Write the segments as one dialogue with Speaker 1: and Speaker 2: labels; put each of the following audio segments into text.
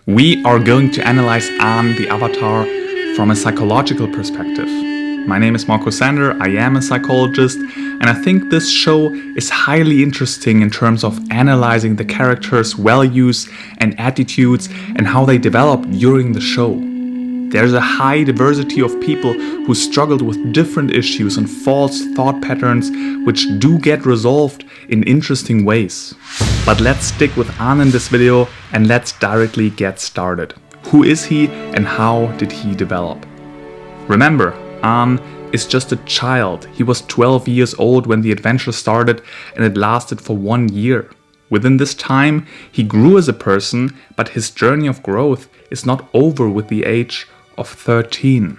Speaker 1: We are going to analyze Aang, the Avatar, from a psychological perspective. My name is Marco Sander, I am a psychologist, and I think this show is highly interesting in terms of analyzing the characters' values and attitudes and how they develop during the show. There's a high diversity of people who struggled with different issues and false thought patterns which do get resolved in interesting ways. But let's stick with Aang in this video and let's directly get started. Who is he and how did he develop? Remember, Aang is just a child. He was 12 years old when the adventure started and it lasted for 1 year. Within this time, he grew as a person, but his journey of growth is not over with the age of 13.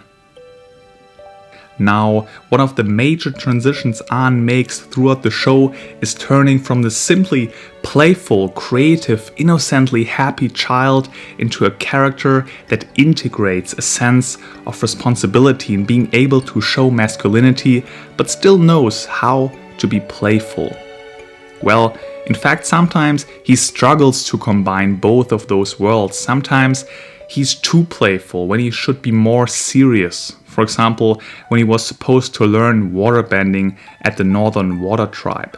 Speaker 1: Now, one of the major transitions Aang makes throughout the show is turning from the simply playful, creative, innocently happy child into a character that integrates a sense of responsibility in being able to show masculinity, but still knows how to be playful. Well, in fact, sometimes he struggles to combine both of those worlds. Sometimes he's too playful when he should be more serious. For example, when he was supposed to learn waterbending at the Northern Water Tribe.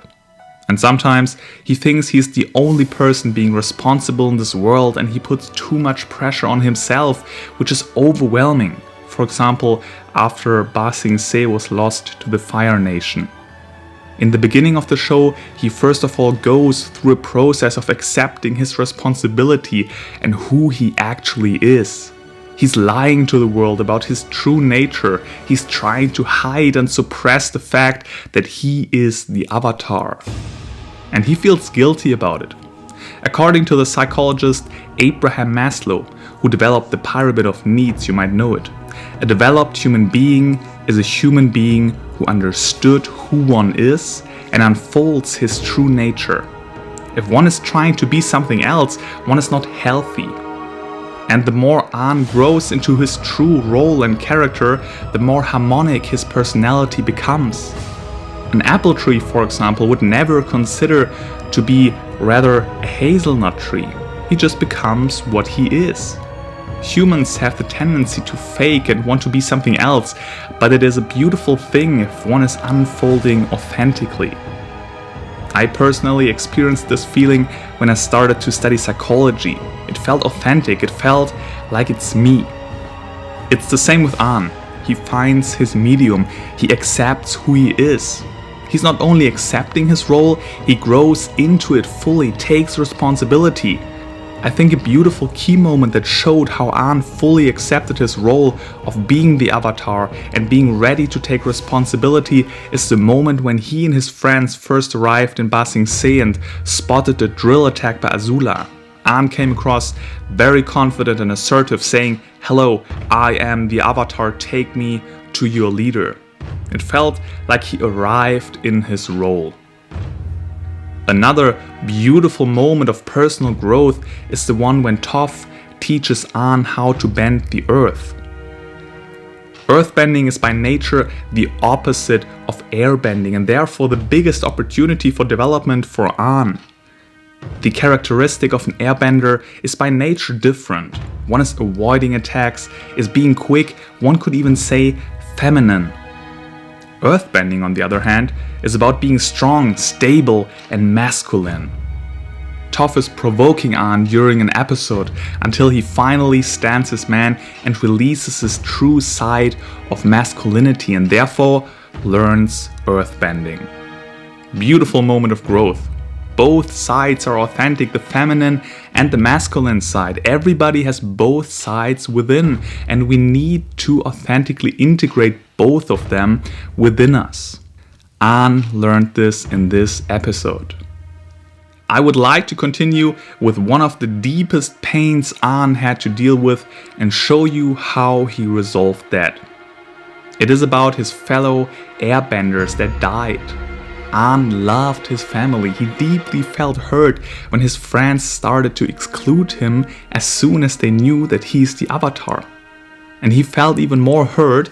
Speaker 1: And sometimes he thinks he's the only person being responsible in this world and he puts too much pressure on himself, which is overwhelming. For example, after Ba Sing Se was lost to the Fire Nation. In the beginning of the show, he first of all goes through a process of accepting his responsibility and who he actually is. He's lying to the world about his true nature. He's trying to hide and suppress the fact that he is the Avatar. And he feels guilty about it. According to the psychologist Abraham Maslow, who developed the pyramid of needs, you might know it, a developed human being is a human being who understood who one is and unfolds his true nature. If one is trying to be something else, one is not healthy. And the more Aang grows into his true role and character, the more harmonic his personality becomes. An apple tree, for example, would never consider to be rather a hazelnut tree. He just becomes what he is. Humans have the tendency to fake and want to be something else, but it is a beautiful thing if one is unfolding authentically. I personally experienced this feeling when I started to study psychology. It felt authentic, it felt like it's me. It's the same with Aang. He finds his medium, he accepts who he is. He's not only accepting his role, he grows into it fully, takes responsibility. I think a beautiful key moment that showed how Aang fully accepted his role of being the Avatar and being ready to take responsibility is the moment when he and his friends first arrived in Ba Sing Se and spotted a drill attack by Azula. Aang came across very confident and assertive, saying, "Hello, I am the Avatar, take me to your leader." It felt like he arrived in his role. Another beautiful moment of personal growth is the one when Toph teaches Aang how to bend the earth. Earthbending is by nature the opposite of airbending and therefore the biggest opportunity for development for Aang. The characteristic of an airbender is by nature different. One is avoiding attacks, is being quick, one could even say feminine. Earthbending, on the other hand, is about being strong, stable, and masculine. Toph is provoking Aang during an episode until he finally stands his man and releases his true side of masculinity and therefore learns earthbending. Beautiful moment of growth. Both sides are authentic, the feminine and the masculine side. Everybody has both sides within, and we need to authentically integrate both of them within us. Aang learned this in this episode. I would like to continue with one of the deepest pains Aang had to deal with and show you how he resolved that. It is about his fellow airbenders that died. Aang loved his family. He deeply felt hurt when his friends started to exclude him as soon as they knew that he's the Avatar. And he felt even more hurt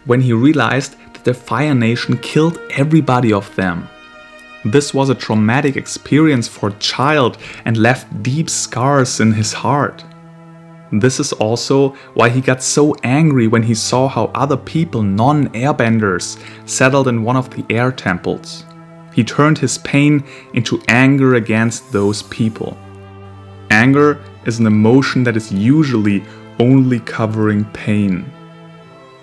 Speaker 1: when he realized that the Fire Nation killed everybody of them. This was a traumatic experience for a child and left deep scars in his heart. This is also why he got so angry when he saw how other people, non-airbenders, settled in one of the air temples. He turned his pain into anger against those people. Anger is an emotion that is usually only covering pain.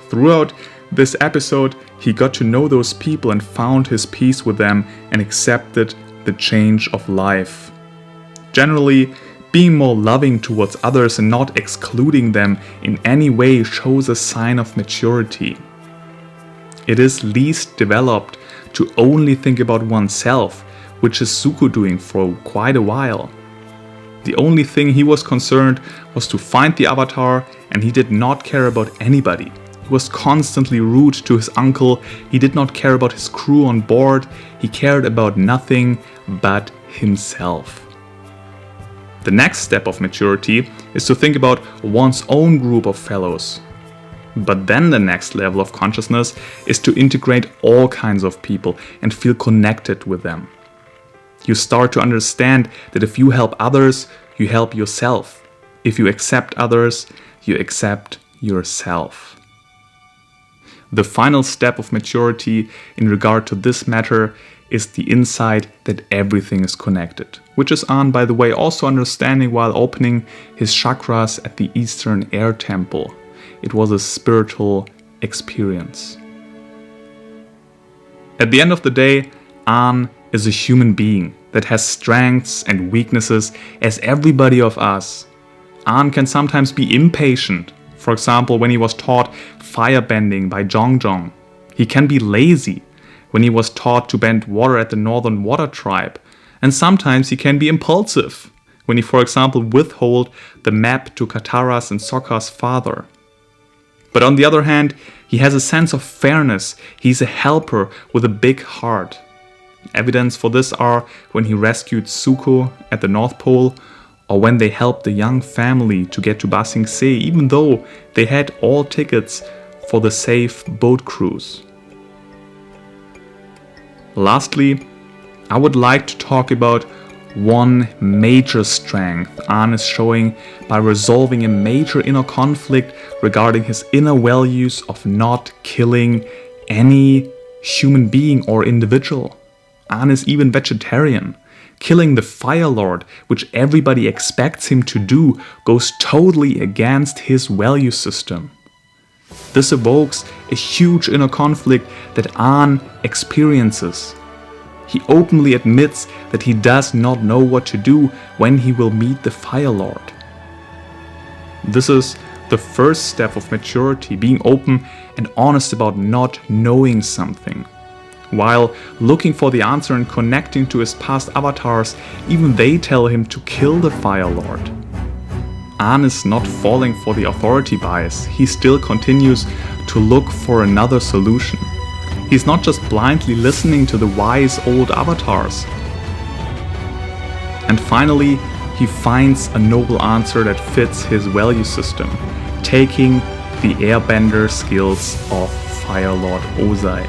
Speaker 1: Throughout this episode, he got to know those people and found his peace with them and accepted the change of life. Generally, being more loving towards others and not excluding them in any way shows a sign of maturity. It is least developed to only think about oneself, which is Zuko doing for quite a while. The only thing he was concerned was to find the Avatar, and he did not care about anybody. He was constantly rude to his uncle, he did not care about his crew on board, he cared about nothing but himself. The next step of maturity is to think about one's own group of fellows. But then the next level of consciousness is to integrate all kinds of people and feel connected with them. You start to understand that if you help others, you help yourself. If you accept others, you accept yourself. The final step of maturity in regard to this matter is the insight that everything is connected, which is Aang, by the way, also understanding while opening his chakras at the Eastern Air Temple. It was a spiritual experience. At the end of the day, Aang is a human being that has strengths and weaknesses as everybody of us. Aang can sometimes be impatient. For example, when he was taught firebending by Jongjong. He can be lazy when he was taught to bend water at the Northern Water Tribe. And sometimes he can be impulsive when he, for example, withhold the map to Katara's and Sokka's father. But on the other hand, he has a sense of fairness. He's a helper with a big heart. Evidence for this are when he rescued Zuko at the North Pole, or when they helped the young family to get to Ba Sing Se, even though they had all tickets for the safe boat cruise. Lastly, I would like to talk about one major strength Aang is showing by resolving a major inner conflict regarding his inner values of not killing any human being or individual. Aang is even vegetarian. Killing the Fire Lord, which everybody expects him to do, goes totally against his value system. This evokes a huge inner conflict that Aang experiences. He openly admits that he does not know what to do when he will meet the Fire Lord. This is the first step of maturity, being open and honest about not knowing something. While looking for the answer and connecting to his past avatars, even they tell him to kill the Fire Lord. Aang is not falling for the authority bias, he still continues to look for another solution. He's not just blindly listening to the wise old avatars. And finally, he finds a noble answer that fits his value system, taking the airbender skills of Fire Lord Ozai.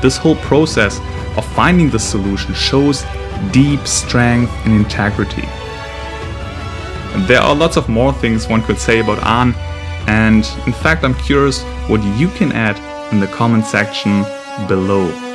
Speaker 1: This whole process of finding the solution shows deep strength and integrity. And there are lots of more things one could say about Aang, and in fact I'm curious what you can add in the comment section below.